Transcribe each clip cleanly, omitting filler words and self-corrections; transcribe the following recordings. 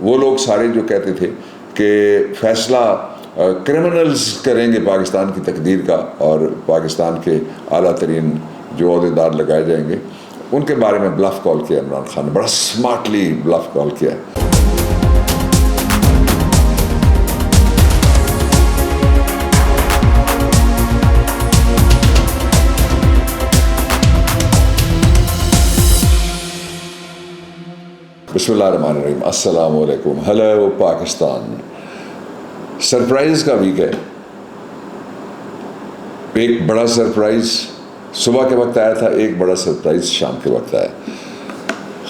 وہ لوگ سارے جو کہتے تھے کہ فیصلہ کرمنلز کریں گے پاکستان کی تقدیر کا اور پاکستان کے اعلیٰ ترین جو عہدیدار لگائے جائیں گے، ان کے بارے میں بلف کال کیا عمران خان نے، بڑا سمارٹلی بلف کال کیا ہے۔ بسم اللہ الرحمن الرحیم، السلام علیکم، ہیلو پاکستان۔ سرپرائز کا ویک ہے۔ ایک بڑا سرپرائز صبح کے وقت آیا تھا، ایک بڑا سرپرائز شام کے وقت آیا۔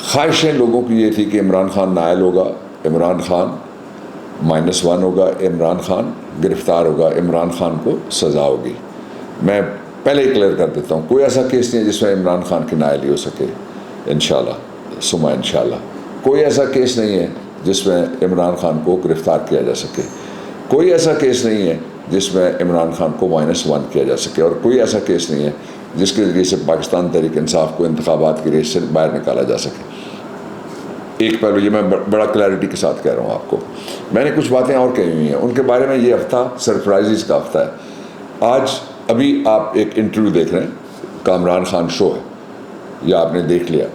خواہشیں لوگوں کی یہ تھی کہ عمران خان نائل ہوگا، عمران خان -1 ہوگا، عمران خان گرفتار ہوگا، عمران خان کو سزا ہوگی۔ میں پہلے ہی کلیئر کر دیتا ہوں، کوئی ایسا کیس نہیں ہے جس میں عمران خان کی نائل ہی ہو سکے، انشاءاللہ ثم انشاءاللہ۔ کوئی ایسا کیس نہیں ہے جس میں عمران خان کو گرفتار کیا جا سکے، کوئی ایسا کیس نہیں ہے جس میں عمران خان کو -1 کیا جا سکے، اور کوئی ایسا کیس نہیں ہے جس کے ذریعے سے پاکستان تحریک انصاف کو انتخابات کی ریس سے باہر نکالا جا سکے۔ ایک پہلو یہ میں بڑا کلیئرٹی کے ساتھ کہہ رہا ہوں آپ کو، میں نے کچھ باتیں اور کہی ہوئی ہیں، ان کے بارے میں۔ یہ ہفتہ سرپرائزز کا ہفتہ ہے۔ آج ابھی آپ ایک انٹرویو دیکھ رہے ہیں، کامران خان شو ہے، یا آپ نے دیکھ لیا۔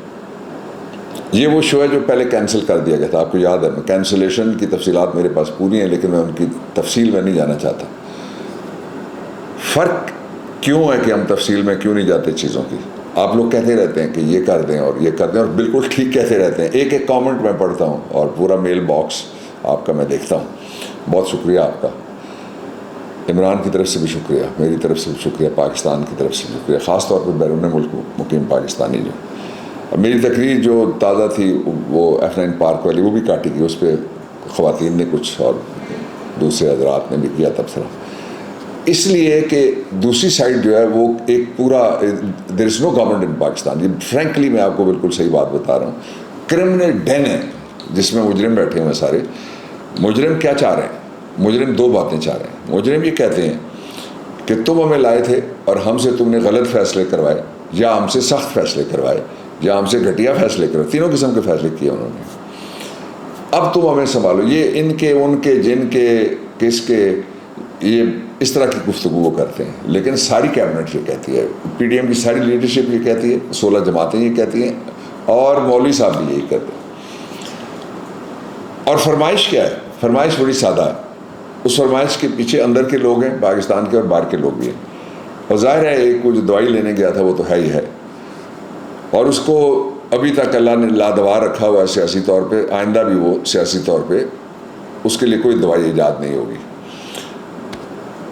یہ وہ شو ہے جو پہلے کینسل کر دیا گیا تھا، آپ کو یاد ہے۔ کینسلیشن کی تفصیلات میرے پاس پوری ہیں، لیکن میں ان کی تفصیل میں نہیں جانا چاہتا۔ فرق کیوں ہے کہ ہم تفصیل میں کیوں نہیں جاتے چیزوں کی؟ آپ لوگ کہتے رہتے ہیں کہ یہ کر دیں اور یہ کر دیں، اور بالکل ٹھیک کہتے رہتے ہیں۔ ایک ایک کامنٹ میں پڑھتا ہوں اور پورا میل باکس آپ کا میں دیکھتا ہوں۔ بہت شکریہ آپ کا، عمران کی طرف سے بھی شکریہ، میری طرف سے بھی شکریہ، پاکستان کی طرف سے بھی شکریہ، خاص طور پر بیرون ملک مقیم پاکستانی جو۔ میری تقریر جو تازہ تھی وہ F9 پارک والی، وہ بھی کاٹی گئی، اس پہ خواتین نے کچھ اور دوسرے حضرات نے بھی کیا تبصرہ، اس لیے کہ دوسری سائڈ جو ہے وہ ایک پورا دیر از نو گورنمنٹ ان پاکستان۔ یہ فرینکلی میں آپ کو بالکل صحیح بات بتا رہا ہوں۔ کرمنل ڈین ہے جس میں مجرم بیٹھے ہوئے ہیں سارے۔ مجرم کیا چاہ رہے ہیں؟ مجرم دو باتیں چاہ رہے ہیں۔ مجرم یہ کہتے ہیں کہ تم ہمیں لائے تھے اور ہم سے تم نے غلط فیصلے کروائے، یا ہم سے سخت فیصلے کروائے، یا ہم سے گھٹیا فیصلے کروائے، تینوں قسم کے فیصلے کیے انہوں نے۔ اب تم ہمیں سنبھالو۔ یہ ان کے، ان کے، جن کے، کس کے، یہ اس طرح کی گفتگو وہ کرتے ہیں، لیکن ساری کیبنٹ یہ کہتی ہے، پی ڈی ایم کی ساری لیڈرشپ یہ کہتی ہے، 16 جماعتیں یہ کہتی ہیں، اور مولوی صاحب بھی یہی کہتے ہیں۔ اور فرمائش کیا ہے؟ فرمائش بڑی سادہ ہے۔ اس فرمائش کے پیچھے اندر کے لوگ ہیں پاکستان کے اور باہر کے لوگ بھی ہیں، اور ظاہر ہے ایک وہ جو دوائی لینے گیا تھا وہ تو ہے ہی ہے، اور اس کو ابھی تک اللہ نے لادوار رکھا ہوا ہے سیاسی طور پہ، آئندہ بھی وہ سیاسی طور پہ اس کے لیے کوئی دوائی ایجاد نہیں ہوگی۔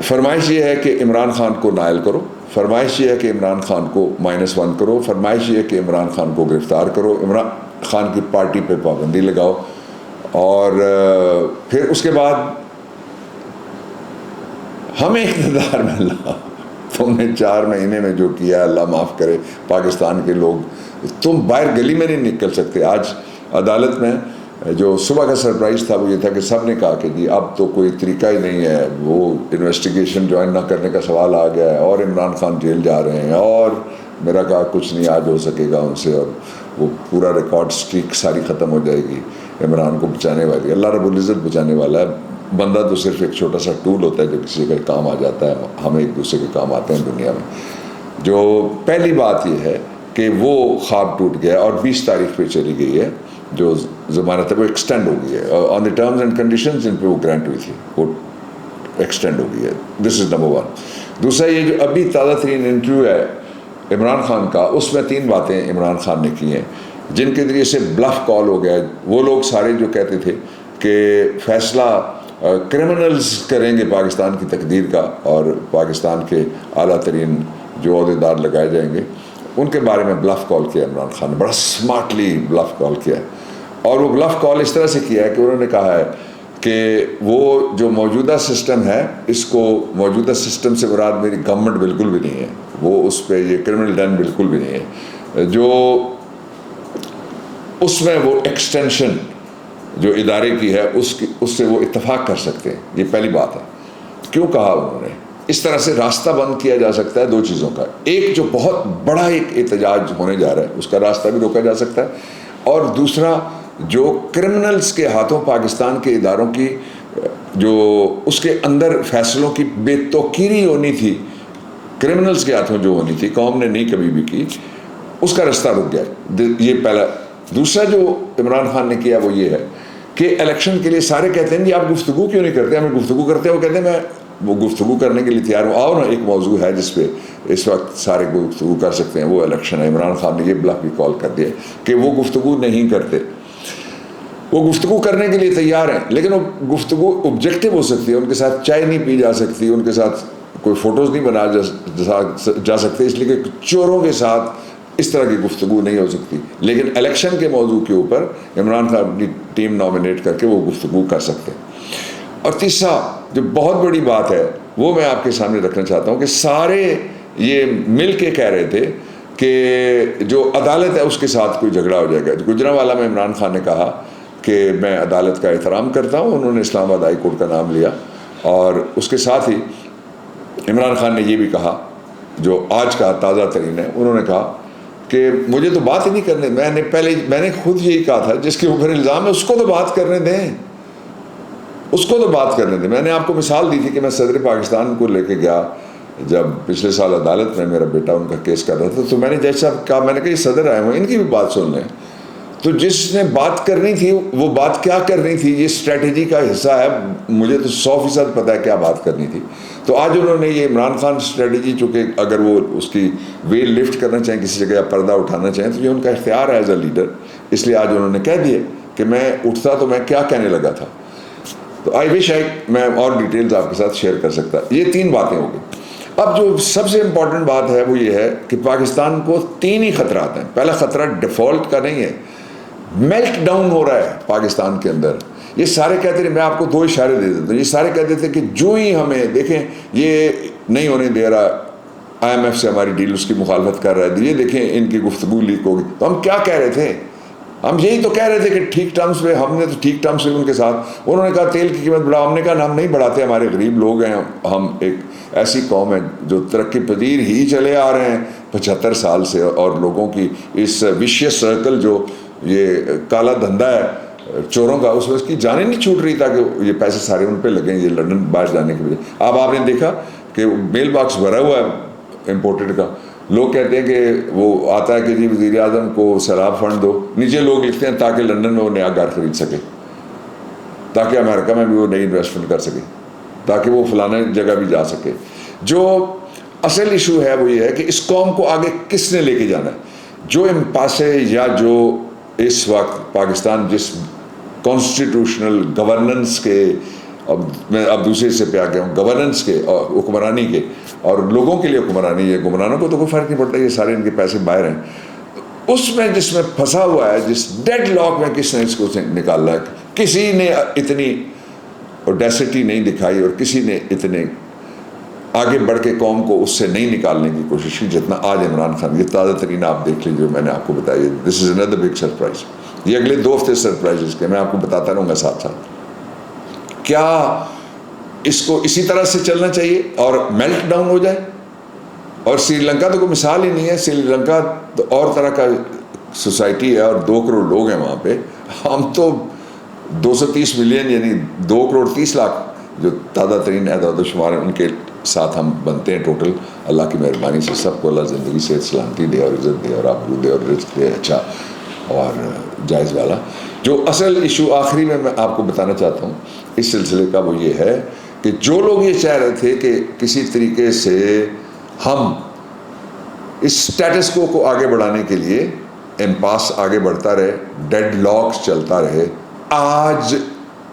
فرمائش یہ ہے کہ عمران خان کو نائل کرو، فرمائش یہ ہے کہ عمران خان کو -1 کرو، فرمائش یہ ہے کہ عمران خان کو گرفتار کرو، عمران خان کی پارٹی پہ پابندی لگاؤ، اور پھر اس کے بعد ہمیں اقتدار میں لاؤ۔ تم نے 4 مہینے میں جو کیا، اللہ معاف کرے پاکستان کے لوگ، تم باہر گلی میں نہیں نکل سکتے۔ آج عدالت میں جو صبح کا سرپرائز تھا وہ یہ تھا کہ سب نے کہا کہ جی اب تو کوئی طریقہ ہی نہیں ہے، وہ انویسٹیگیشن جوائن نہ کرنے کا سوال آ گیا ہے، اور عمران خان جیل جا رہے ہیں، اور میرا کہا کچھ نہیں آج ہو سکے گا ان سے، اور وہ پورا ریکارڈ سٹریک ساری ختم ہو جائے گی عمران کو بچانے والی۔ اللہ رب العزت بچانے والا ہے، بندہ تو صرف ایک چھوٹا سا ٹول ہوتا ہے جو کسی کا کام آ جاتا ہے، ہمیں ایک دوسرے کے کام آتے ہیں دنیا میں۔ جو پہلی بات یہ ہے کہ وہ خواب ٹوٹ گیا، اور 20 تاریخ پہ چلی گئی ہے جو ضمانت ہے، وہ ایکسٹینڈ ہو گئی ہے آن دی ٹرمز اینڈ کنڈیشنز جن پہ وہ گرانٹ ہوئی تھی، وہ ایکسٹینڈ ہو گئی ہے۔ دس از نمبر 1۔ دوسرا یہ جو ابھی تازہ ترین انٹرویو ہے عمران خان کا، اس میں 3 باتیں عمران خان نے کی ہیں جن کے ذریعے سے بلف کال ہو گیا ہے۔ وہ لوگ سارے جو کہتے تھے کہ فیصلہ کرمنلز کریں گے پاکستان کی تقدیر کا اور پاکستان کے اعلیٰ ترین جو عہدیدار لگائے جائیں گے، ان کے بارے میں بلف کال کیا عمران خان نے، بڑا سمارٹلی بلف کال کیا ہے۔ اور وہ بلف کال اس طرح سے کیا ہے کہ انہوں نے کہا ہے کہ وہ جو موجودہ سسٹم ہے، اس کو موجودہ سسٹم سے مراد میری گورنمنٹ بالکل بھی نہیں ہے، وہ اس پہ یہ کرمنل ڈین بالکل بھی نہیں ہے، جو اس میں وہ ایکسٹینشن جو ادارے کی ہے اس سے وہ اتفاق کر سکتے ہیں۔ یہ پہلی بات ہے۔ کیوں کہا انہوں نے؟ اس طرح سے راستہ بند کیا جا سکتا ہے 2 چیزوں کا، ایک جو بہت بڑا ایک احتجاج ہونے جا رہا ہے اس کا راستہ بھی روکا جا سکتا ہے، اور دوسرا جو کرمنلز کے ہاتھوں پاکستان کے اداروں کی جو اس کے اندر فیصلوں کی بے توقیری ہونی تھی، کرمنلز کے ہاتھوں جو ہونی تھی، قوم نے نہیں کبھی بھی کی، اس کا رستہ رک گیا. یہ پہلا. دوسرا جو عمران خان نے کیا وہ یہ ہے کہ الیکشن کے لیے سارے کہتے ہیں جی آپ گفتگو کیوں نہیں کرتے، ہمیں گفتگو کرتے ہیں. وہ کہتے ہیں میں وہ گفتگو کرنے کے لیے تیار ہوں، آؤ نا ایک موضوع ہے جس پہ اس وقت سارے گفتگو کر سکتے ہیں، وہ الیکشن ہے. عمران خان نے یہ بلاک بھی کال کر دیا کہ وہ گفتگو نہیں کرتے. وہ گفتگو کرنے کے لیے تیار ہیں لیکن وہ گفتگو آبجیکٹو ہو سکتی ہے، ان کے ساتھ چائے نہیں پی جا سکتی، ان کے ساتھ کوئی فوٹوز نہیں بنا جا سکتے، اس لیے کہ چوروں کے ساتھ اس طرح کی گفتگو نہیں ہو سکتی. لیکن الیکشن کے موضوع کے اوپر عمران خان اپنی ٹیم نامینیٹ کر کے وہ گفتگو کر سکتے ہیں. اور تیسرا جو بہت بڑی بات ہے وہ میں آپ کے سامنے رکھنا چاہتا ہوں کہ سارے یہ مل کے کہہ رہے تھے کہ جو عدالت ہے اس کے ساتھ کوئی جھگڑا ہو جائے گا. گجرانوالہ میں عمران خان نے کہا کہ میں عدالت کا احترام کرتا ہوں، انہوں نے اسلام آباد ہائی کورٹ کا نام لیا. اور اس کے ساتھ ہی عمران خان نے یہ بھی کہا جو آج کا تازہ ترین ہے، انہوں نے کہا کہ مجھے تو بات ہی نہیں کرنے، میں نے خود یہی کہا تھا جس کے اوپر الزام ہے اس کو تو بات کرنے دیں، اس کو تو بات کرنے دیں. میں نے آپ کو مثال دی تھی کہ میں صدر پاکستان کو لے کے گیا جب پچھلے سال عدالت میں میرا بیٹا ان کا کیس کر رہا تھا، تو میں نے جج صاحب کہا، میں نے کہا یہ صدر آئے ہوئے ان کی بھی بات سن لیں. تو جس نے بات کرنی تھی وہ بات کیا کرنی تھی یہ اسٹریٹجی کا حصہ ہے، مجھے تو 100% پتہ ہے کیا بات کرنی تھی. تو آج انہوں نے یہ عمران خان اسٹریٹجی، چونکہ اگر وہ اس کی ویل لفٹ کرنا چاہیں کسی جگہ یا پردہ اٹھانا چاہیں تو یہ ان کا اختیار ہے ایز اے لیڈر. اس لیے آج انہوں نے کہہ دیا کہ میں اٹھتا تو میں کیا کہنے لگا تھا. تو آئی وش میں اور ڈیٹیلز آپ کے ساتھ شیئر کر سکتا. یہ 3 باتیں ہو گئی. اب جو سب سے امپورٹنٹ بات ہے وہ یہ ہے کہ پاکستان کو 3 ہی خطرات ہیں. پہلا خطرہ ڈیفالٹ کا نہیں ہے، میلٹ ڈاؤن ہو رہا ہے پاکستان کے اندر. یہ سارے کہتے ہیں، میں آپ کو 2 اشارے دے دیتا ہوں، یہ سارے کہتے تھے کہ جو ہی ہمیں دیکھیں یہ نہیں ہونے دے رہا، IMF سے ہماری ڈیل اس کی مخالفت کر رہا ہے، یہ دیکھیں ان کی گفتگو لیک ہوگی. تو ہم کیا کہہ رہے تھے؟ ہم یہی تو کہہ رہے تھے کہ ٹھیک ٹرمز پہ، ہم نے تو ٹھیک ٹرمز پہ ان کے ساتھ. انہوں نے کہا تیل کی قیمت بڑھاؤ، ہم نے کہا ہم نہیں بڑھاتے، ہمارے غریب لوگ ہیں، ہم ایک ایسی قوم ہے جو ترقی پذیر ہی چلے آ رہے ہیں 75 سال سے، اور لوگوں کی اس ویشیس سرکل جو یہ کالا دھندا ہے چوروں کا، اس میں اس کی جانیں نہیں چھوٹ رہی تاکہ یہ پیسے سارے ان پہ لگیں یہ لندن باہر جانے کی وجہ. اب آپ نے دیکھا کہ میل باکس بھرا ہوا ہے امپورٹڈ کا. لوگ کہتے ہیں کہ وہ آتا ہے کہ جی وزیر اعظم کو سیلاب فنڈ دو، نیچے لوگ لکھتے ہیں تاکہ لندن میں وہ نیا گھر خرید سکے، تاکہ امریکہ میں بھی وہ نئی انویسٹمنٹ کر سکے، تاکہ وہ فلانا جگہ بھی جا سکے. جو اصل ایشو ہے وہ یہ ہے کہ اس قوم کو آگے کس نے لے کے جانا ہے. جو امپاسے یا جو اس وقت پاکستان جس کانسٹیٹیوشنل گورننس کے، اب دوسرے سے پہ آ گیا ہوں، گورننس کے اور حکمرانی کے، اور لوگوں کے لیے حکمرانی ہے، حکمرانوں کو تو کوئی فرق نہیں پڑتا، یہ سارے ان کے پیسے باہر ہیں. اس میں جس میں پھنسا ہوا ہے، جس ڈیڈ لاک میں کس نے اس کو نکالا ہے. کسی نے اتنی اوڈیسٹی نہیں دکھائی اور کسی نے اتنے آگے بڑھ کے قوم کو اس سے نہیں نکالنے کی کوشش کی جتنا آج عمران خان. یہ تازہ ترین آپ دیکھ لیجیے، میں نے آپ کو بتایا، دس از اندر بگ سرپرائز. یہ اگلے 2 ہفتے سرپرائزز کے میں آپ کو بتاتا رہوں گا ساتھ ساتھ. کیا اس کو اسی طرح سے چلنا چاہیے اور میلٹ ڈاؤن ہو جائے؟ اور سری لنکا تو کوئی مثال ہی نہیں ہے. سری لنکا تو اور طرح کا سوسائٹی ہے اور 2 کروڑ لوگ ہیں وہاں پہ. ہم تو 230 ملین یعنی 2 کروڑ 30 لاکھ جو تازہ ترین اعداد و شمار ہیں ان کے ساتھ ہم بنتے ہیں ٹوٹل. اللہ کی مہربانی سے سب کو اللہ زندگی سے سلامتی دے اور عزت دے اور آبرو دے اور رزق دے اچھا اور جائز والا. جو اصل ایشو آخری میں آپ کو بتانا چاہتا ہوں اس سلسلے کا وہ یہ ہے کہ جو لوگ یہ چاہ رہے تھے کہ کسی طریقے سے ہم اس سٹیٹس کو آگے بڑھانے کے لیے امپاس آگے بڑھتا رہے، ڈیڈ لاکس چلتا رہے، آج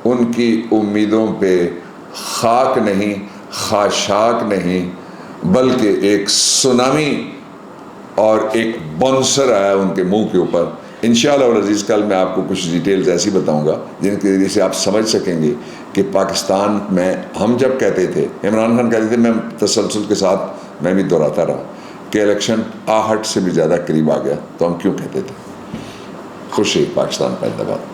ان کی امیدوں پہ خاک نہیں، خاشاک نہیں، بلکہ ایک سونامی اور ایک بونسر آیا ان کے منہ کے اوپر. انشاءاللہ العزیز کل میں آپ کو کچھ ڈیٹیلز ایسی بتاؤں گا جن کے ذریعے سے آپ سمجھ سکیں گے کہ پاکستان میں ہم جب کہتے تھے، عمران خان کہتے تھے، میں تسلسل کے ساتھ میں بھی دہراتا رہا کہ الیکشن آہٹ سے بھی زیادہ قریب آ گیا، تو ہم کیوں کہتے تھے. خوشی پاکستان پہ زندہ باد.